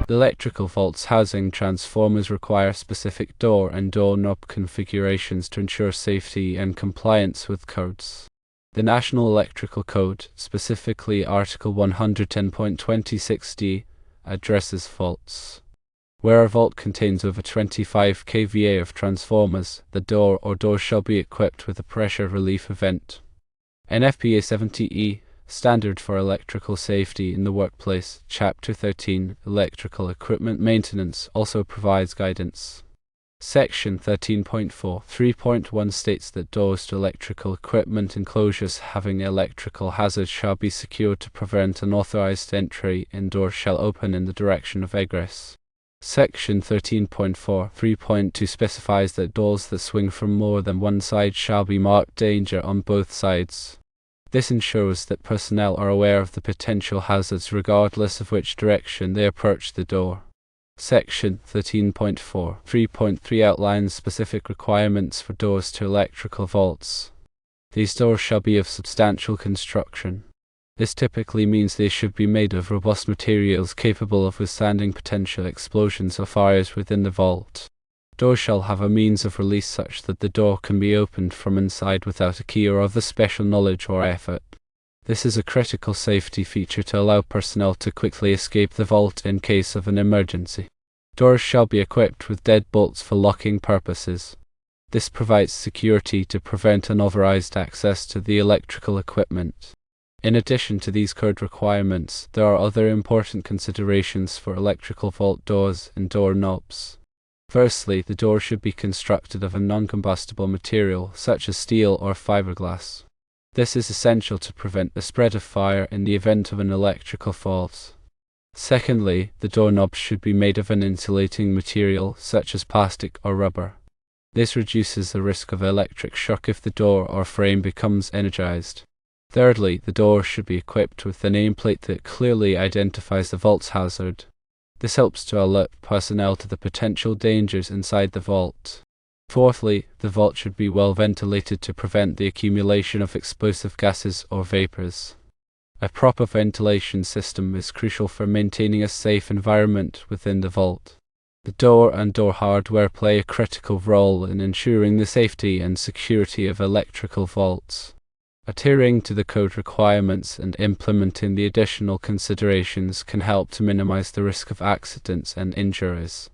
The electrical vault's housing transformers require specific door and door knob configurations to ensure safety and compliance with codes. The National Electrical Code, specifically Article 110.26d, addresses vaults. Where a vault contains over 25 kVA of transformers, the door or doors shall be equipped with a pressure relief event. NFPA 70E, Standard for Electrical Safety in the Workplace, Chapter 13, Electrical Equipment Maintenance, also provides guidance. Section 13.4.3.1 states that doors to electrical equipment enclosures having electrical hazards shall be secured to prevent unauthorized entry, and doors shall open in the direction of egress. Section 13.4.3.2 specifies that doors that swing from more than one side shall be marked danger on both sides. This ensures that personnel are aware of the potential hazards regardless of which direction they approach the door. Section 13.4.3.3 outlines specific requirements for doors to electrical vaults. These doors shall be of substantial construction. This typically means they should be made of robust materials capable of withstanding potential explosions or fires within the vault. Doors shall have a means of release such that the door can be opened from inside without a key or other special knowledge or effort. This is a critical safety feature to allow personnel to quickly escape the vault in case of an emergency. Doors shall be equipped with deadbolts for locking purposes. This provides security to prevent unauthorized access to the electrical equipment. In addition to these code requirements, there are other important considerations for electrical vault doors and door knobs. Firstly, the door should be constructed of a non-combustible material, such as steel or fiberglass. This is essential to prevent the spread of fire in the event of an electrical fault. Secondly, the doorknobs should be made of an insulating material, such as plastic or rubber. This reduces the risk of electric shock if the door or frame becomes energized. Thirdly, the door should be equipped with a nameplate that clearly identifies the vault's hazard. This helps to alert personnel to the potential dangers inside the vault. Fourthly, the vault should be well ventilated to prevent the accumulation of explosive gases or vapors. A proper ventilation system is crucial for maintaining a safe environment within the vault. The door and door hardware play a critical role in ensuring the safety and security of electrical vaults. Adhering to the code requirements and implementing the additional considerations can help to minimize the risk of accidents and injuries.